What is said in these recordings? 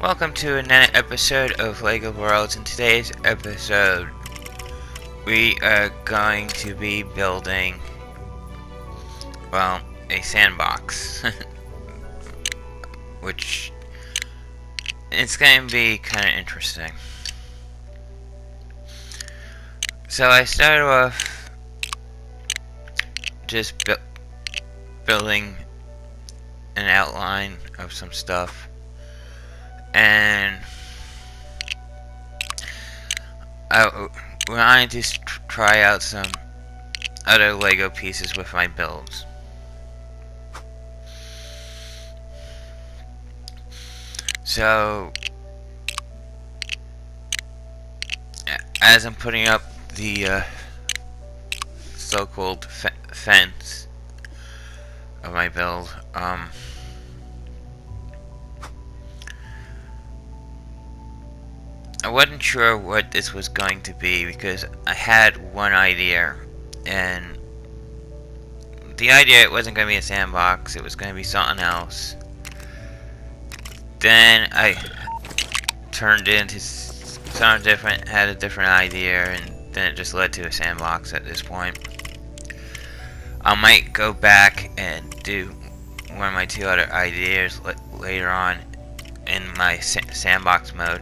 Welcome to another episode of LEGO Worlds. In today's episode, we are going to be building, well, a sandbox. Which, it's going to be kind of interesting. So I started off just building an outline of some stuff. And I wanted to try out some other LEGO pieces with my builds. So, as I'm putting up the so-called fence of my build, I wasn't sure what this was going to be because I had one idea, and the idea it wasn't going to be a sandbox, it was going to be something else. Then I turned it into something different, had a different idea, and then it just led to a sandbox at this point. I might go back and do one of my two other ideas later on in my sandbox mode.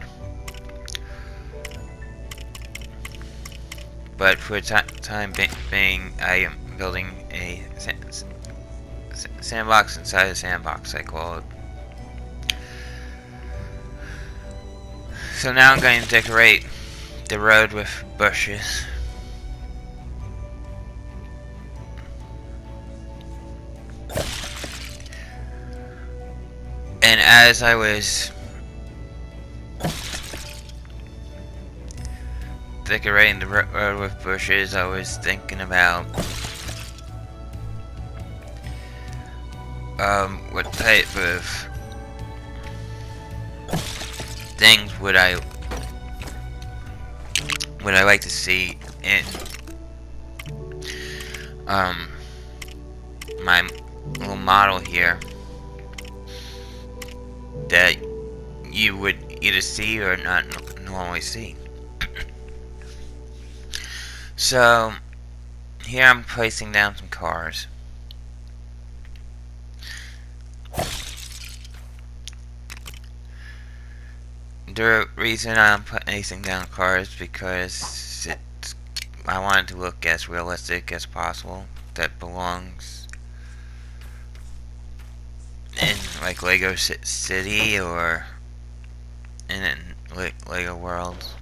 But for the time being, I am building a sandbox inside a sandbox, I call it. So now I'm going to decorate the road with bushes. And as I was decorating the road with bushes, I was thinking about what type of things would I like to see in my little model here that you would either see or not normally see. So here I'm placing down some cars. The reason I'm placing down cars because I want it to look as realistic as possible. That belongs in like Lego City or in Lego Worlds.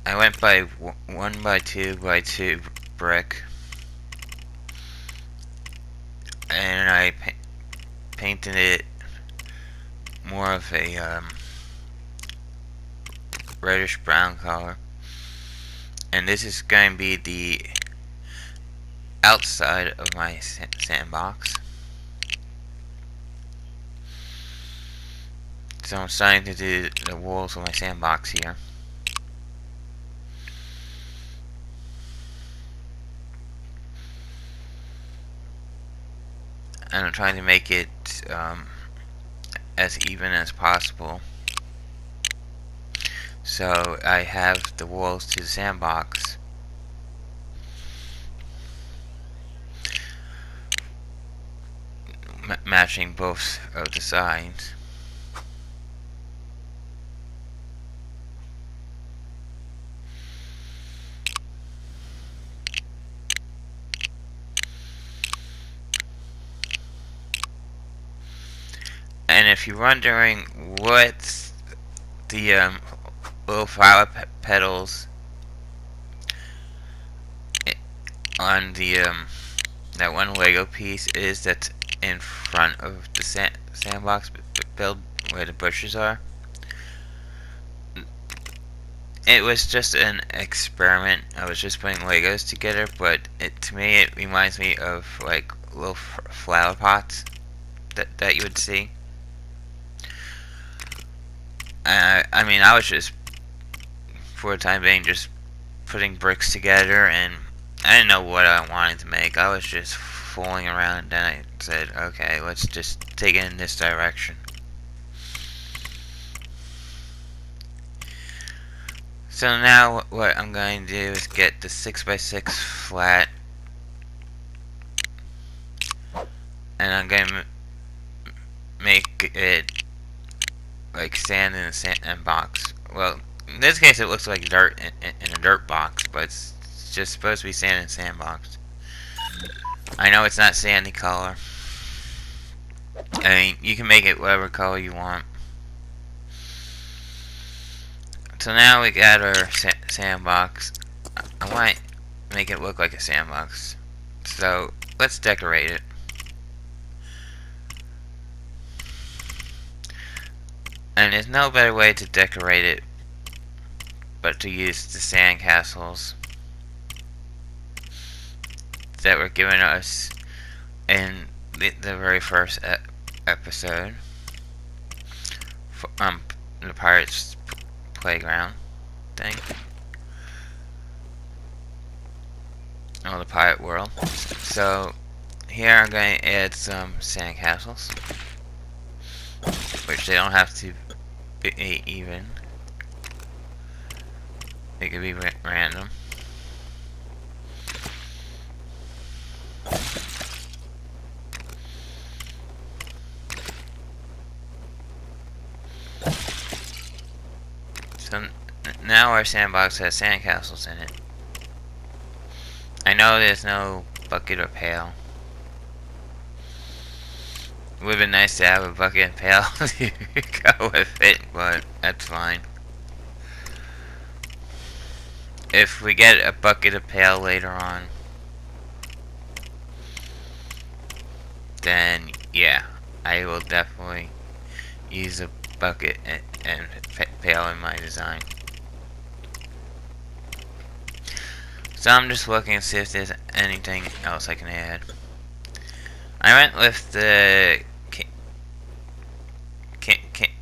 I went by 1 by 2 by 2 brick, and I painted it more of a reddish brown color. And this is going to be the outside of my sandbox. So I'm starting to do the walls of my sandbox here. And I'm trying to make it as even as possible. So I have the walls to the sandbox matching both of the sides. And if you're wondering what the little flower petals on the that one Lego piece is that's in front of the sandbox build where the bushes are, it was just an experiment. I was just putting Legos together, but to me it reminds me of like little flower pots that you would see. I mean, I was just, for the time being, just putting bricks together, and I didn't know what I wanted to make. I was just fooling around, and then I said, okay, let's just take it in this direction. So now what I'm going to do is get the 6x6 flat, and I'm going to make it like sand in a sandbox. Well, in this case it looks like dirt in a dirt box, but it's just supposed to be sand in a sandbox. I know it's not sandy color. I mean, you can make it whatever color you want. So now we got our sandbox. I want to make it look like a sandbox. So let's decorate it. And there's no better way to decorate it but to use the sand castles that were given us in the very first episode. The Pirates Playground thing. Oh, the Pirate World. So here I'm going to add some sand castles, which they don't have to be even. It could be random. So now our sandbox has sandcastles in it. I know there's no bucket or pail. It would have been nice to have a bucket and pail to go with it, but that's fine. If we get a bucket or pail later on, then yeah, I will definitely use a bucket and pail in my design. So I'm just looking to see if there's anything else I can add. I went with the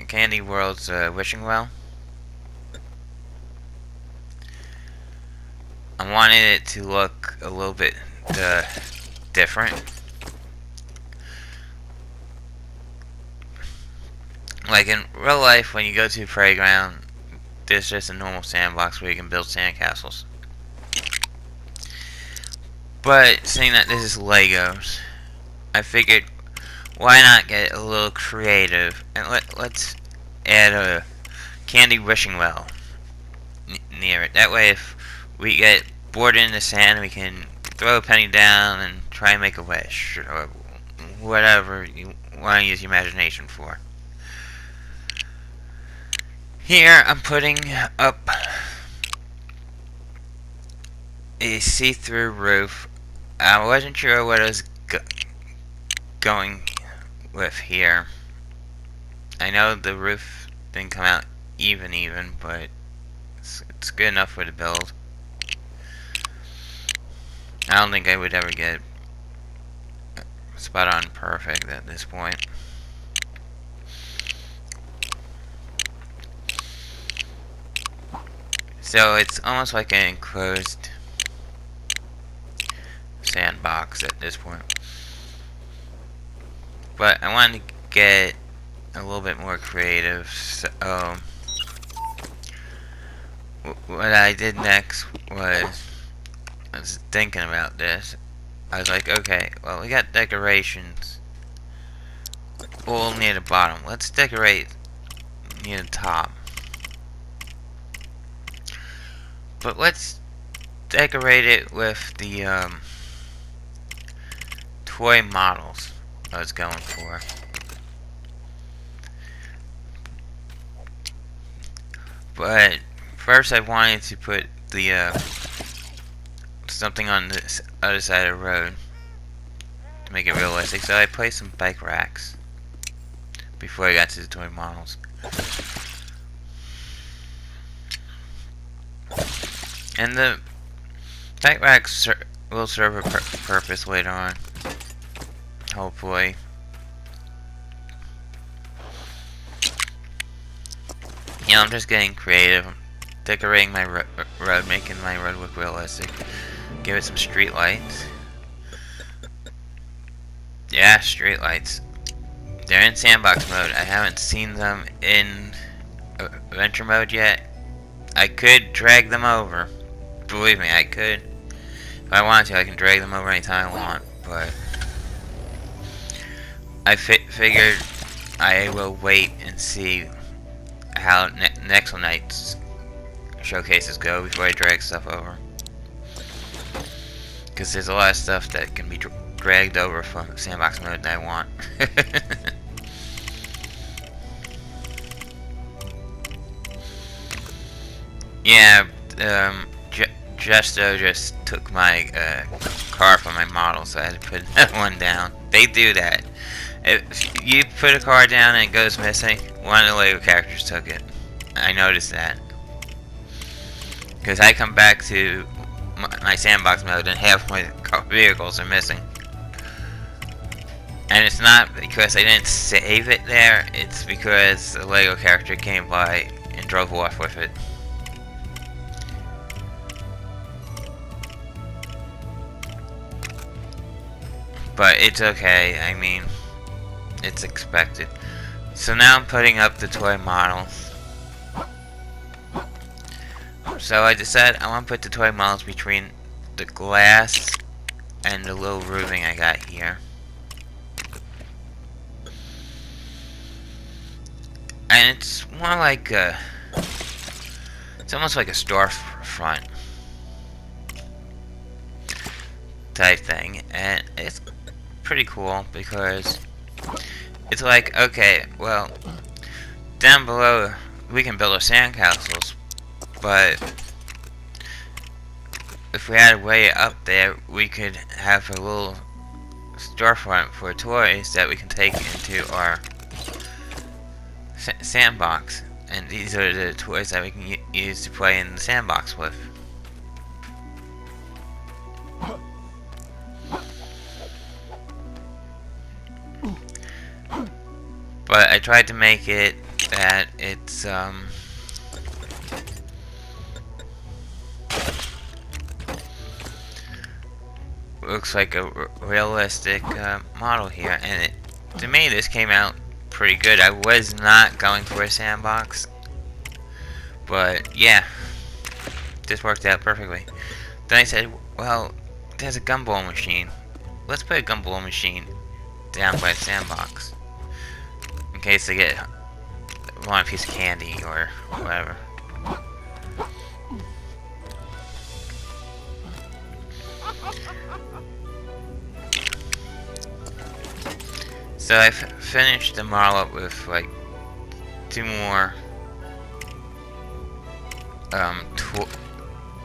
Candy World's wishing well. I wanted it to look a little bit different. Like in real life, when you go to the playground, there's just a normal sandbox where you can build sandcastles. But seeing that this is Legos, I figured, why not get a little creative and let's add a candy wishing well near it. That way, if we get bored in the sand, we can throw a penny down and try and make a wish, or whatever you want to use your imagination for. Here, I'm putting up a see-through roof. I wasn't sure what I was going with here. I know the roof didn't come out even, but it's good enough for the build. I don't think I would ever get spot on perfect at this point. So it's almost like an enclosed sandbox at this point. But I wanted to get a little bit more creative, so what I did next was, I was thinking about this. I was like, okay, well, we got decorations all near the bottom. Let's decorate near the top. But let's decorate it with the toy models I was going for. But first I wanted to put the something on this other side of the road to make it realistic. So I placed some bike racks before I got to the toy models. And the bike racks will serve a purpose later on, hopefully. You know, I'm just getting creative. I'm decorating my road, making my road look realistic. Give it some street lights. Yeah, street lights. They're in sandbox mode. I haven't seen them in adventure mode yet. I could drag them over. Believe me, I could. If I want to, I can drag them over anytime I want. But I figured I will wait and see how next night's showcases go before I drag stuff over. Because there's a lot of stuff that can be dragged over from sandbox mode that I want. Yeah, Justo just took my car from my model, so I had to put that one down. They do that. If you put a car down and it goes missing, one of the LEGO characters took it. I noticed that. Because I come back to my sandbox mode and half my vehicles are missing. And it's not because I didn't save it there, it's because the LEGO character came by and drove off with it. But it's okay, I mean, it's expected. So now I'm putting up the toy models. So I decided I want to put the toy models between the glass and the little roofing I got here. And it's more like a... It's almost like a storefront type thing. And it's pretty cool because it's like, okay, well, down below we can build our sandcastles, but if we had a way up there, we could have a little storefront for toys that we can take into our sandbox, and these are the toys that we can use to play in the sandbox with. But I tried to make it that it's looks like a realistic model here, and to me this came out pretty good. I was not going for a sandbox, but yeah, this worked out perfectly. Then I said, well, there's a gumball machine. Let's put a gumball machine down by the sandbox in case they want a piece of candy or whatever. So I finished the model up with like 2 more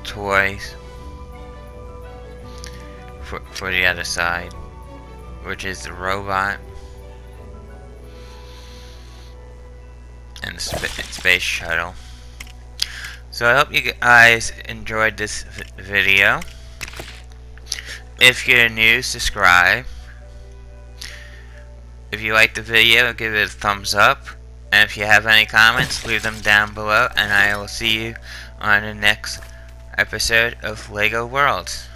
toys for the other side, which is the robot and the space shuttle. So I hope you guys enjoyed this video. If you're new, subscribe. If you liked the video, give it a thumbs up. And if you have any comments, leave them down below. And I will see you on the next episode of LEGO Worlds.